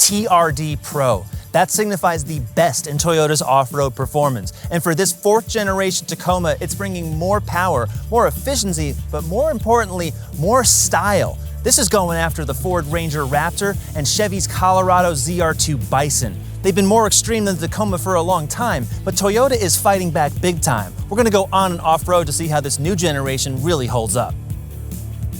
TRD Pro. That signifies the best in Toyota's off-road performance. And for this 4th generation Tacoma, it's bringing more power, more efficiency, but more importantly, more style. This is going after the Ford Ranger Raptor and Chevy's Colorado ZR2 Bison. They've been more extreme than the Tacoma for a long time, but Toyota is fighting back big time. We're gonna go on and off-road to see how this new generation really holds up.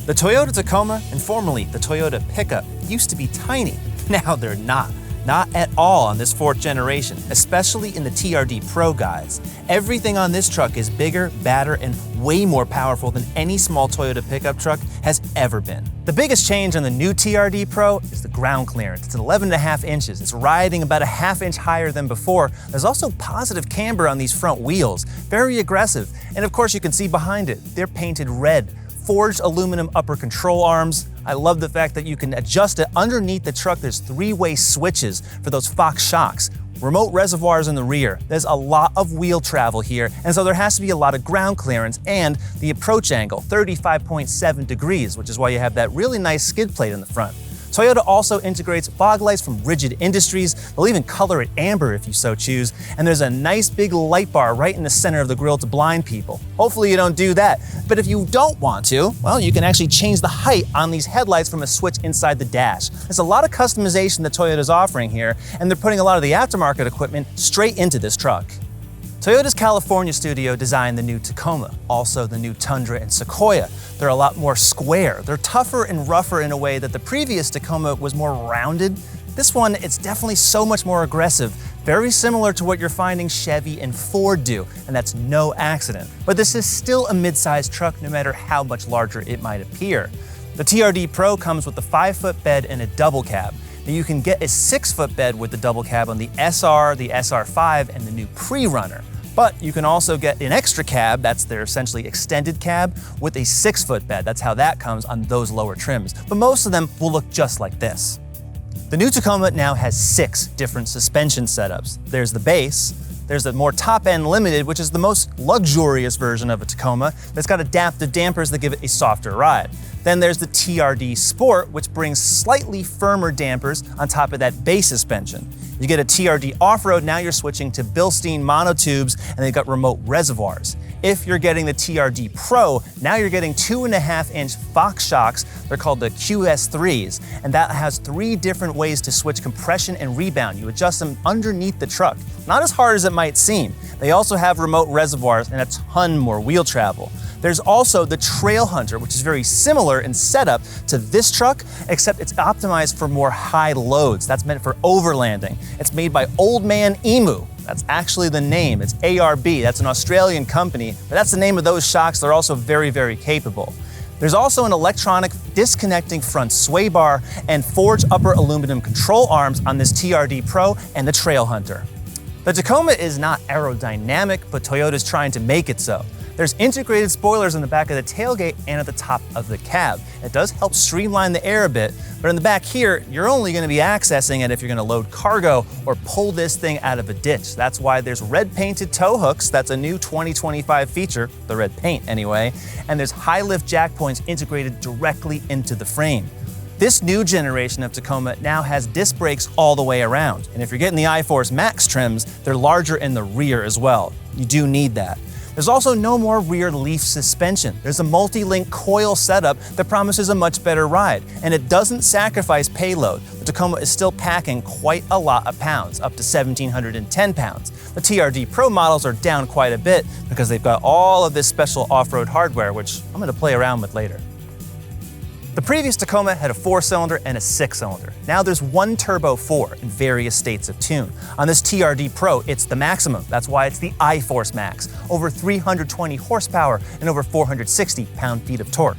The Toyota Tacoma, and formerly the Toyota pickup, used to be tiny. Now they're not. Not at all on this 4th generation, especially in the TRD Pro guys. Everything on this truck is bigger, badder, and way more powerful than any small Toyota pickup truck has ever been. The biggest change on the new TRD Pro is the ground clearance. It's 11.5 inches. It's riding about a ½ inch higher than before. There's also positive camber on these front wheels, very aggressive. And of course you can see behind it, they're painted red. Forged aluminum upper control arms. I love the fact that you can adjust it underneath the truck. There's 3-way switches for those Fox shocks. Remote reservoirs in the rear. There's a lot of wheel travel here, and so there has to be a lot of ground clearance, and the approach angle, 35.7 degrees, which is why you have that really nice skid plate in the front. Toyota also integrates fog lights from Rigid Industries. They'll even color it amber if you so choose. And there's a nice big light bar right in the center of the grille to blind people. Hopefully you don't do that. But if you don't want to, well, you can actually change the height on these headlights from a switch inside the dash. There's a lot of customization that Toyota's offering here, and they're putting a lot of the aftermarket equipment straight into this truck. Toyota's California studio designed the new Tacoma, also the new Tundra and Sequoia. They're a lot more square. They're tougher and rougher in a way that the previous Tacoma was more rounded. This one, it's definitely so much more aggressive, very similar to what you're finding Chevy and Ford do, and that's no accident. But this is still a mid-sized truck no matter how much larger it might appear. The TRD Pro comes with a 5-foot bed and a double cab. Now you can get a 6-foot bed with the double cab on the SR, the SR5, and the new Pre-Runner. But you can also get an extra cab, that's their essentially extended cab, with a 6-foot bed. That's how that comes on those lower trims. But most of them will look just like this. The new Tacoma now has 6 different suspension setups. There's the base, there's the more top-end limited, which is the most luxurious version of a Tacoma that's got adaptive dampers that give it a softer ride. Then there's the TRD Sport, which brings slightly firmer dampers on top of that base suspension. You get a TRD Off-Road, now you're switching to Bilstein monotubes, and they've got remote reservoirs. If you're getting the TRD Pro, now you're getting 2.5-inch Fox shocks. They're called the QS3s, and that has 3 different ways to switch compression and rebound. You adjust them underneath the truck. Not as hard as it might seem. They also have remote reservoirs and a ton more wheel travel. There's also the Trail Hunter, which is very similar in setup to this truck, except it's optimized for more high loads. That's meant for overlanding. It's made by Old Man Emu. That's actually the name. It's ARB. That's an Australian company, but that's the name of those shocks. They're also very, very capable. There's also an electronic disconnecting front sway bar and forged upper aluminum control arms on this TRD Pro and the Trail Hunter. The Tacoma is not aerodynamic, but Toyota's trying to make it so. There's integrated spoilers in the back of the tailgate and at the top of the cab. It does help streamline the air a bit, but in the back here, you're only going to be accessing it if you're going to load cargo or pull this thing out of a ditch. That's why there's red painted tow hooks. That's a new 2025 feature, the red paint anyway, and there's high lift jack points integrated directly into the frame. This new generation of Tacoma now has disc brakes all the way around, and if you're getting the iForce Max trims, they're larger in the rear as well. You do need that. There's also no more rear leaf suspension. There's a multi-link coil setup that promises a much better ride, and it doesn't sacrifice payload. The Tacoma is still packing quite a lot of pounds, up to 1,710 pounds. The TRD Pro models are down quite a bit because they've got all of this special off-road hardware, which I'm gonna play around with later. The previous Tacoma had a 4-cylinder and a 6-cylinder. Now there's one turbo 4 in various states of tune. On this TRD Pro, it's the maximum. That's why it's the iForce Max. Over 320 horsepower and over 460 pound-feet of torque.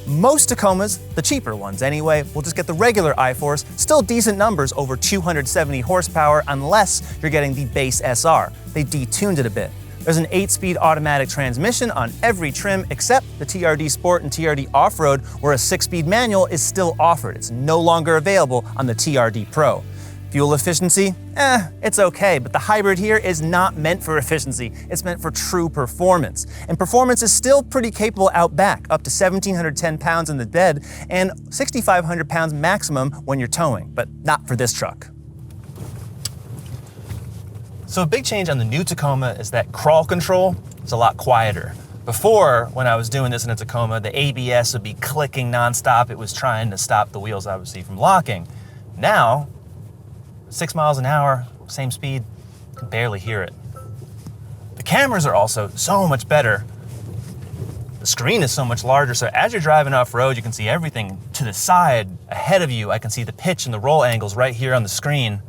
Most Tacomas, the cheaper ones anyway, will just get the regular iForce, still decent numbers over 270 horsepower unless you're getting the base SR. They detuned it a bit. There's an 8-speed automatic transmission on every trim except the TRD Sport and TRD Off-Road, where a 6-speed manual is still offered. It's no longer available on the TRD Pro. Fuel efficiency? It's okay, but the hybrid here is not meant for efficiency. It's meant for true performance. And performance is still pretty capable out back, up to 1,710 pounds in the bed and 6,500 pounds maximum when you're towing, but not for this truck. So a big change on the new Tacoma is that crawl control is a lot quieter. Before, when I was doing this in a Tacoma, the ABS would be clicking nonstop. It was trying to stop the wheels, obviously, from locking. Now, 6 miles an hour, same speed, you can barely hear it. The cameras are also so much better. The screen is so much larger, so as you're driving off-road, you can see everything to the side, ahead of you. I can see the pitch and the roll angles right here on the screen.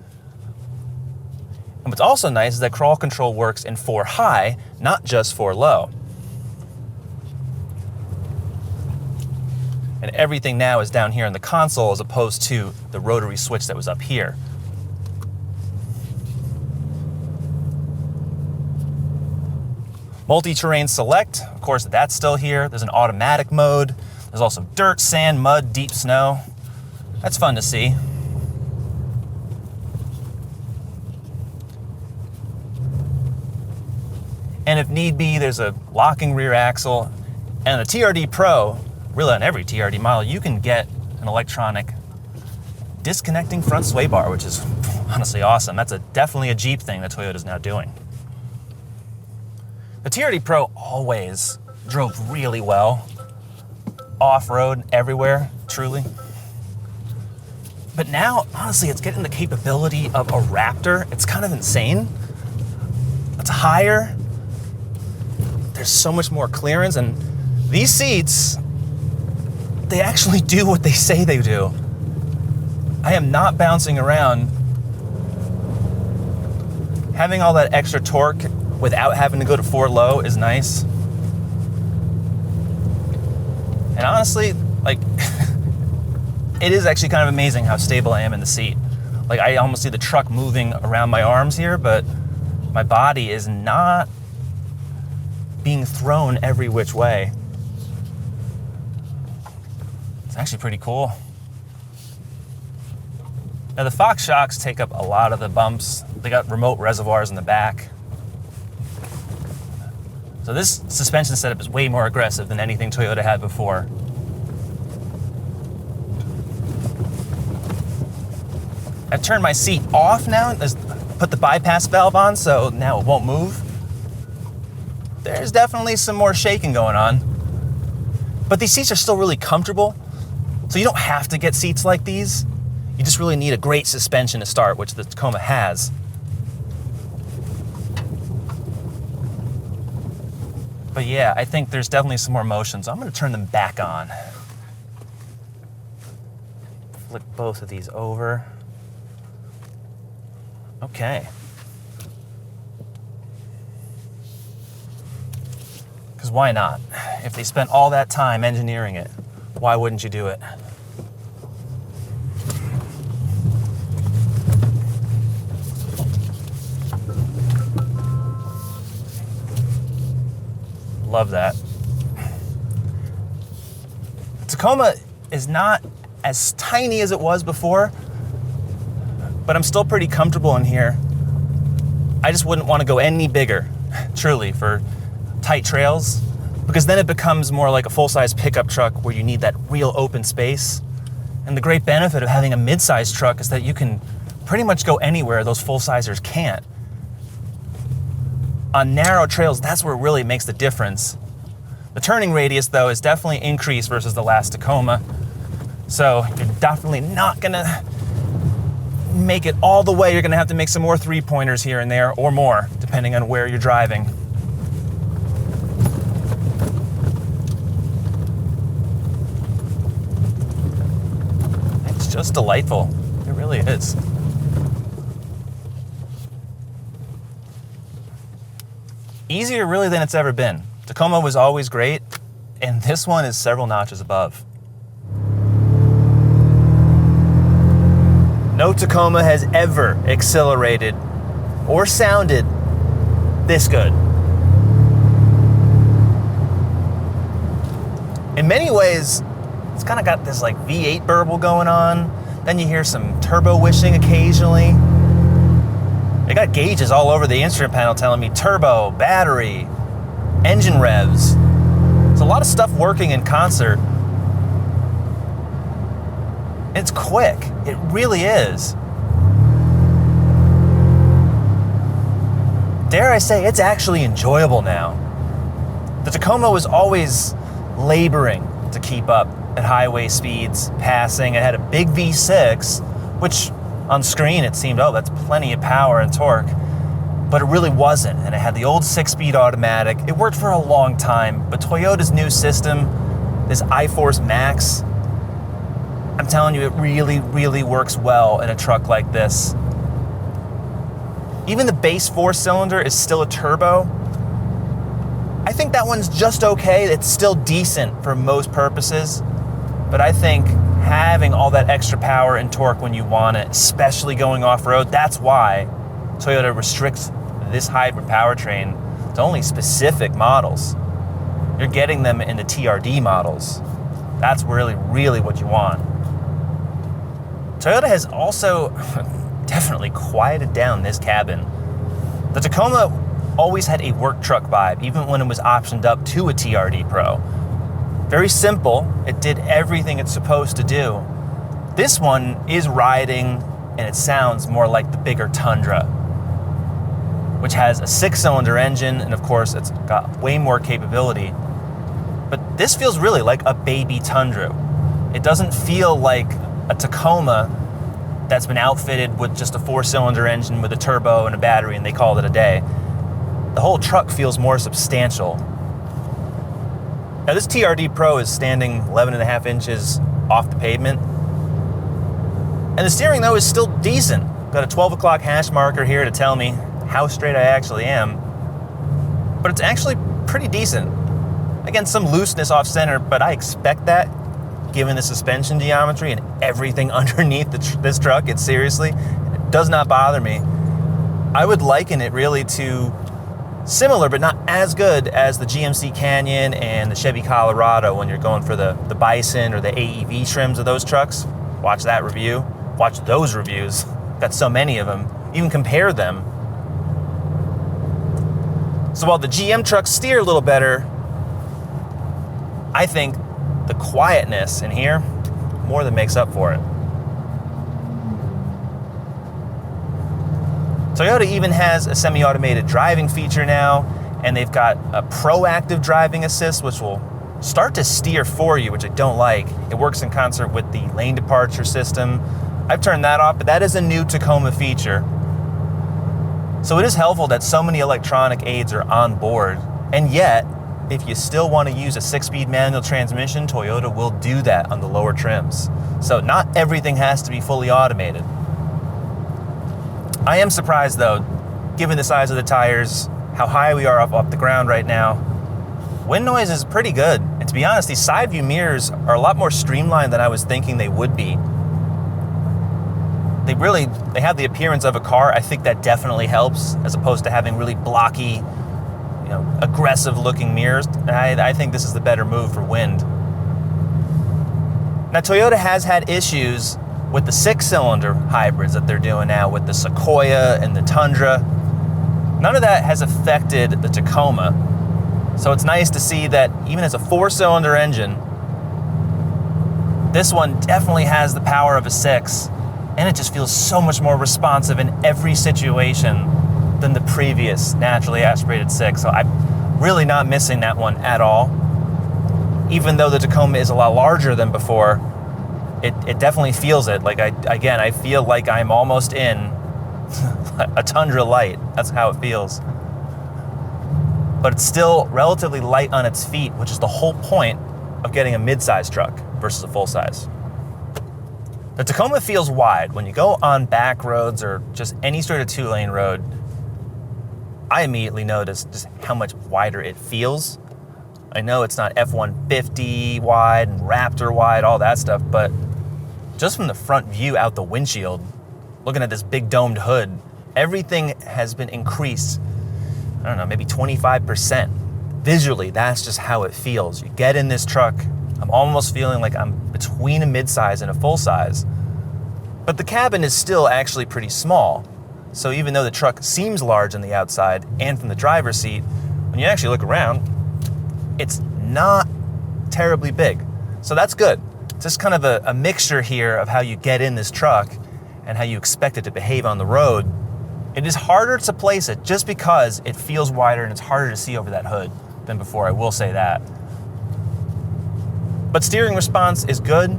And what's also nice is that crawl control works in 4 high, not just 4 low. And everything now is down here in the console as opposed to the rotary switch that was up here. Multi-terrain select, of course, that's still here. There's an automatic mode. There's also dirt, sand, mud, deep snow. That's fun to see. And if need be, there's a locking rear axle. And the TRD Pro, really on every TRD model, you can get an electronic disconnecting front sway bar, which is honestly awesome. That's definitely a Jeep thing that Toyota's now doing. The TRD Pro always drove really well, off-road, everywhere, truly. But now, honestly, it's getting the capability of a Raptor. It's kind of insane. It's higher. There's so much more clearance, and these seats, they actually do what they say they do. I am not bouncing around. Having all that extra torque without having to go to 4 low is nice. And honestly, like, it is actually kind of amazing how stable I am in the seat. Like, I almost see the truck moving around my arms here, but my body is not being thrown every which way. It's actually pretty cool. Now the Fox shocks take up a lot of the bumps. They got remote reservoirs in the back. So this suspension setup is way more aggressive than anything Toyota had before. I've turned my seat off now, put the bypass valve on, so now it won't move. There's definitely some more shaking going on. But these seats are still really comfortable, so you don't have to get seats like these. You just really need a great suspension to start, which the Tacoma has. But yeah, I think there's definitely some more motion, so I'm gonna turn them back on. Flip both of these over. Okay. Because why not? If they spent all that time engineering it, why wouldn't you do it? Love that. The Tacoma is not as tiny as it was before, but I'm still pretty comfortable in here. I just wouldn't want to go any bigger, truly, for tight trails, because then it becomes more like a full-size pickup truck where you need that real open space. And the great benefit of having a mid-size truck is that you can pretty much go anywhere those full-sizers can't. On narrow trails, that's where it really makes the difference. The turning radius, though, is definitely increased versus the last Tacoma. So you're definitely not gonna make it all the way. You're gonna have to make some more 3-pointers here and there, or more, depending on where you're driving. It's just delightful. It really is. Easier really than it's ever been. Tacoma was always great, and this one is several notches above. No Tacoma has ever accelerated or sounded this good. In many ways, it's kind of got this like V8 burble going on. Then you hear some turbo wishing occasionally. They got gauges all over the instrument panel telling me turbo, battery, engine revs. It's a lot of stuff working in concert. It's quick. It really is. Dare I say, it's actually enjoyable now. The Tacoma was always laboring to keep up at highway speeds, passing. It had a big V6, which on screen it seemed, oh, that's plenty of power and torque. But it really wasn't, and it had the old 6-speed automatic. It worked for a long time, but Toyota's new system, this iForce Max, I'm telling you, it really, really works well in a truck like this. Even the base 4-cylinder is still a turbo. I think that one's just okay. It's still decent for most purposes, but I think having all that extra power and torque when you want it, especially going off-road, that's why Toyota restricts this hybrid powertrain to only specific models. You're getting them in the TRD models. That's really, really what you want. Toyota has also definitely quieted down this cabin. The Tacoma always had a work truck vibe, even when it was optioned up to a TRD Pro. Very simple. It did everything it's supposed to do. This one is riding, and it sounds more like the bigger Tundra, which has a 6-cylinder engine, and of course, it's got way more capability. But this feels really like a baby Tundra. It doesn't feel like a Tacoma that's been outfitted with just a 4-cylinder engine with a turbo and a battery, and they called it a day. The whole truck feels more substantial. Now, this TRD Pro is standing 11.5 inches off the pavement. And the steering, though, is still decent. Got a 12 o'clock hash marker here to tell me how straight I actually am. But it's actually pretty decent. Again, some looseness off center, but I expect that given the suspension geometry and everything underneath this truck. It does not bother me. I would liken it really to similar, but not as good as the GMC Canyon and the Chevy Colorado when you're going for the Bison or the AEV trims of those trucks. Watch that review. Watch those reviews. Got so many of them. Even compare them. So while the GM trucks steer a little better, I think the quietness in here more than makes up for it. Toyota even has a semi-automated driving feature now, and they've got a proactive driving assist, which will start to steer for you, which I don't like. It works in concert with the lane departure system. I've turned that off, but that is a new Tacoma feature. So it is helpful that so many electronic aids are on board, and yet, if you still want to use a 6-speed manual transmission, Toyota will do that on the lower trims. So not everything has to be fully automated. I am surprised though, given the size of the tires, how high we are off the ground right now. Wind noise is pretty good. And to be honest, these side view mirrors are a lot more streamlined than I was thinking they would be. They have the appearance of a car. I think that definitely helps, as opposed to having really blocky, aggressive looking mirrors. I think this is the better move for wind. Now, Toyota has had issues with the 6-cylinder hybrids that they're doing now with the Sequoia and the Tundra. None of that has affected the Tacoma. So it's nice to see that even as a 4-cylinder engine, this one definitely has the power of a 6, and it just feels so much more responsive in every situation than the previous naturally aspirated 6. So I'm really not missing that one at all. Even though the Tacoma is a lot larger than before, it definitely feels it. Like I feel like I'm almost in a Tundra Light. That's how it feels. But it's still relatively light on its feet, which is the whole point of getting a mid-size truck versus a full-size. The Tacoma feels wide. When you go on back roads or just any sort of 2-lane road, I immediately notice just how much wider it feels. I know it's not F-150 wide and Raptor wide, all that stuff, but just from the front view out the windshield, looking at this big domed hood, everything has been increased, I don't know, maybe 25%. Visually, that's just how it feels. You get in this truck, I'm almost feeling like I'm between a midsize and a full size. But the cabin is still actually pretty small. So even though the truck seems large on the outside and from the driver's seat, when you actually look around, it's not terribly big. So that's good. It's just kind of a mixture here of how you get in this truck and how you expect it to behave on the road. It is harder to place it just because it feels wider and it's harder to see over that hood than before, I will say that. But steering response is good.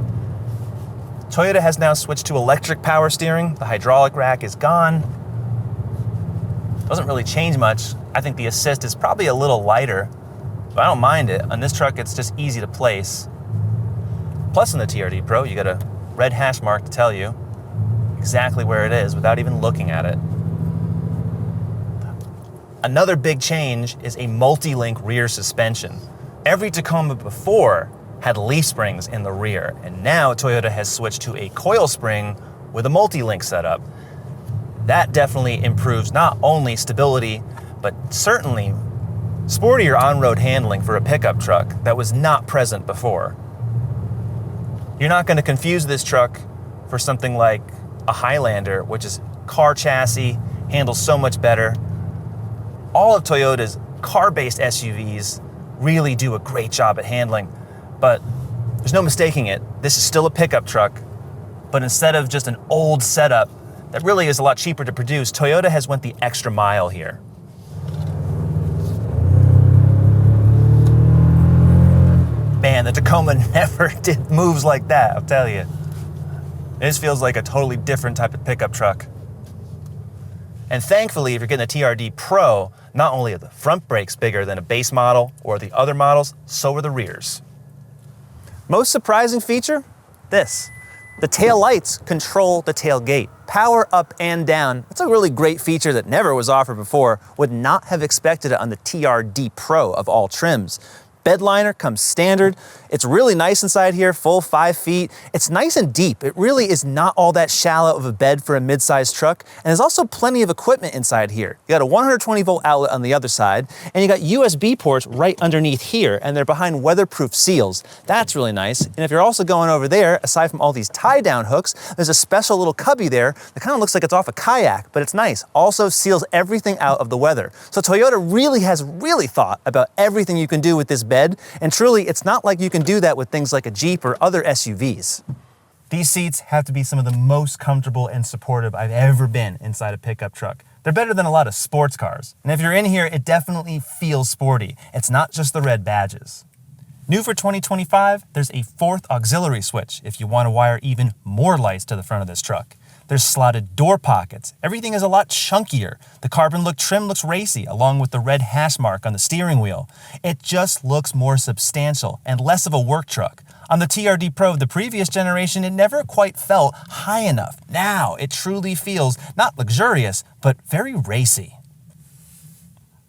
Toyota has now switched to electric power steering. The hydraulic rack is gone. Doesn't really change much. I think the assist is probably a little lighter, but I don't mind it. On this truck, it's just easy to place. Plus in the TRD Pro, you got a red hash mark to tell you exactly where it is without even looking at it. Another big change is a multi-link rear suspension. Every Tacoma before had leaf springs in the rear, and now Toyota has switched to a coil spring with a multi-link setup. That definitely improves not only stability, but certainly sportier on-road handling for a pickup truck that was not present before. You're not going to confuse this truck for something like a Highlander, which is car chassis, handles so much better. All of Toyota's car-based SUVs really do a great job at handling, but there's no mistaking it. This is still a pickup truck, but instead of just an old setup that really is a lot cheaper to produce, Toyota has went the extra mile here. Man, the Tacoma never did moves like that, I'll tell you. This feels like a totally different type of pickup truck. And thankfully, if you're getting a TRD Pro, not only are the front brakes bigger than a base model or the other models, so are the rears. Most surprising feature? This. The tail lights control the tailgate. Power up and down. That's a really great feature that never was offered before. Would not have expected it on the TRD Pro of all trims. Bed liner comes standard. It's really nice inside here, full 5 feet. It's nice and deep. It really is not all that shallow of a bed for a mid-sized truck. And there's also plenty of equipment inside here. You got a 120 volt outlet on the other side, and you got USB ports right underneath here, and they're behind weatherproof seals. That's really nice. And if you're also going over there, aside from all these tie-down hooks, there's a special little cubby there that kind of looks like it's off a kayak, but it's nice. Also seals everything out of the weather. So Toyota really has thought about everything you can do with this bed, and truly, it's not like you can do that with things like a Jeep or other SUVs. These seats have to be some of the most comfortable and supportive I've ever been inside a pickup truck. They're better than a lot of sports cars. And if you're in here, it definitely feels sporty. It's not just the red badges. New for 2025, there's a 4th auxiliary switch if you want to wire even more lights to the front of this truck. There's slotted door pockets. Everything is a lot chunkier. The carbon look trim looks racy, along with the red hash mark on the steering wheel. It just looks more substantial and less of a work truck. On the TRD Pro of the previous generation, it never quite felt high enough. Now it truly feels not luxurious, but very racy.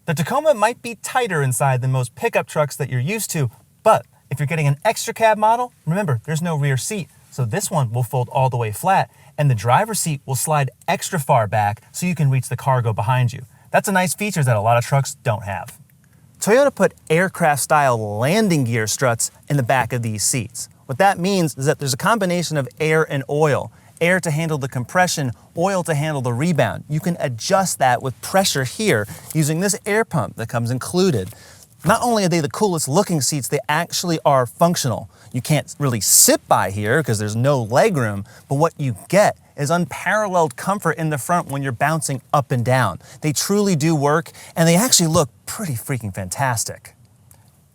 The Tacoma might be tighter inside than most pickup trucks that you're used to, but if you're getting an extra cab model, remember, there's no rear seat, so this one will fold all the way flat, and the driver's seat will slide extra far back so you can reach the cargo behind you. That's a nice feature that a lot of trucks don't have. Toyota put aircraft-style landing gear struts in the back of these seats. What that means is that there's a combination of air and oil. Air to handle the compression, oil to handle the rebound. You can adjust that with pressure here using this air pump that comes included. Not only are they the coolest looking seats, they actually are functional. You can't really sit by here because there's no leg room, but what you get is unparalleled comfort in the front when you're bouncing up and down. They truly do work, and they actually look pretty freaking fantastic.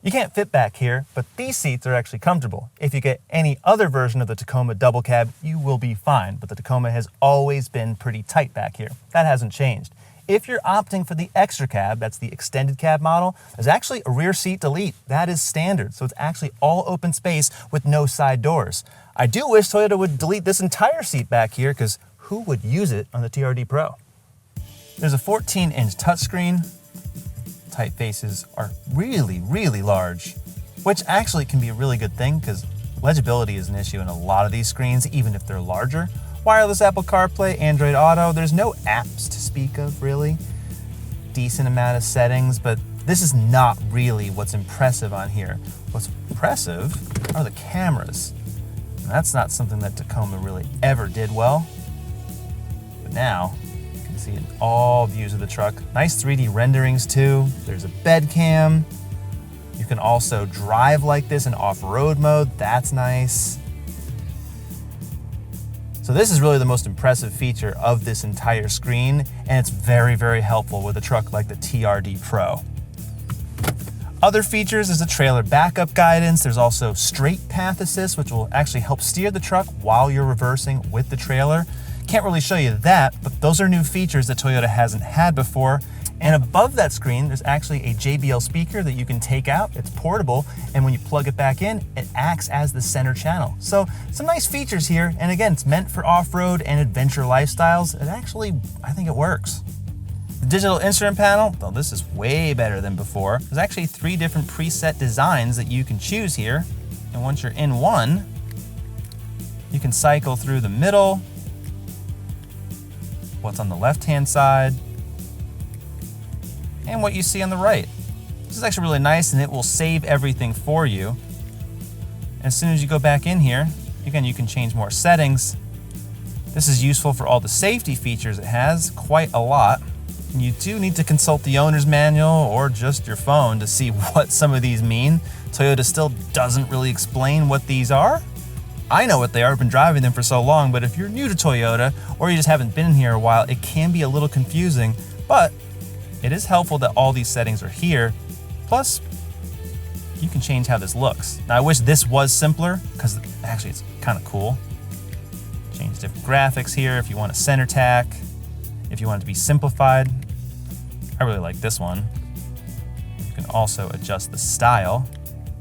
You can't fit back here, but these seats are actually comfortable. If you get any other version of the Tacoma double cab, you will be fine, but the Tacoma has always been pretty tight back here. That hasn't changed. If you're opting for the extra cab, that's the extended cab model, there's actually a rear seat delete. That is standard, so it's actually all open space with no side doors. I do wish Toyota would delete this entire seat back here, because who would use it on the TRD Pro? There's a 14-inch touchscreen. Typefaces are really, really large, which actually can be a really good thing, because legibility is an issue in a lot of these screens, even if they're larger. Wireless Apple CarPlay, Android Auto, there's no apps to speak of, really. Decent amount of settings, but this is not really what's impressive on here. What's impressive are the cameras. And that's not something that Tacoma really ever did well. But now, you can see all views of the truck. Nice 3D renderings too. There's a bed cam. You can also drive like this in off-road mode. That's nice. So this is really the most impressive feature of this entire screen, and it's very, very helpful with a truck like the TRD Pro. Other features is a trailer backup guidance. There's also straight path assist, which will actually help steer the truck while you're reversing with the trailer. Can't really show you that, but those are new features that Toyota hasn't had before. And above that screen, there's actually a JBL speaker that you can take out. It's portable, and when you plug it back in, it acts as the center channel. So some nice features here, and again, it's meant for off-road and adventure lifestyles. It actually, I think it works. The digital instrument panel, well, this is way better than before. There's actually 3 different preset designs that you can choose here, and once you're in one, you can cycle through the middle, what's on the left-hand side, and what you see on the right. This is actually really nice, and it will save everything for you. As soon as you go back in here, again, you can change more settings. This is useful for all the safety features it has, quite a lot. And you do need to consult the owner's manual or just your phone to see what some of these mean. Toyota still doesn't really explain what these are. I know what they are, I've been driving them for so long, but if you're new to Toyota or you just haven't been in here a while, it can be a little confusing, but it is helpful that all these settings are here. Plus, you can change how this looks. Now, I wish this was simpler, because actually it's kind of cool. Change different graphics here if you want a center tack, if you want it to be simplified. I really like this one. You can also adjust the style.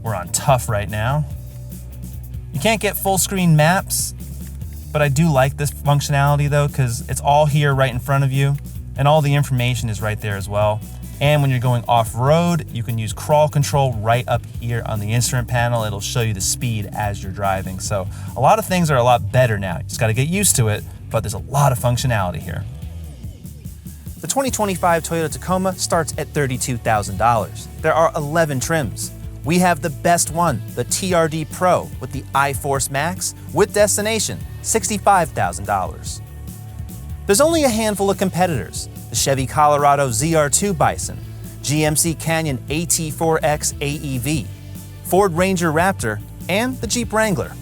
We're on tough right now. You can't get full screen maps, but I do like this functionality though, because it's all here right in front of you. And all the information is right there as well. And when you're going off-road, you can use crawl control right up here on the instrument panel. It'll show you the speed as you're driving. So a lot of things are a lot better now. You just gotta get used to it, but there's a lot of functionality here. The 2025 Toyota Tacoma starts at $32,000. There are 11 trims. We have the best one, the TRD Pro with the iForce Max with destination, $65,000. There's only a handful of competitors: the Chevy Colorado ZR2 Bison, GMC Canyon AT4X AEV, Ford Ranger Raptor, and the Jeep Wrangler.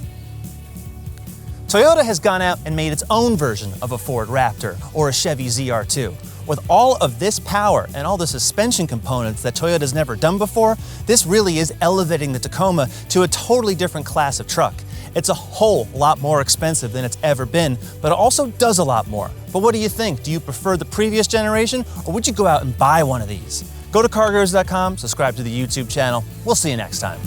Toyota has gone out and made its own version of a Ford Raptor or a Chevy ZR2. With all of this power and all the suspension components that Toyota's never done before, this really is elevating the Tacoma to a totally different class of truck. It's a whole lot more expensive than it's ever been, but it also does a lot more. But what do you think? Do you prefer the previous generation, or would you go out and buy one of these? Go to CarGurus.com, subscribe to the YouTube channel. We'll see you next time.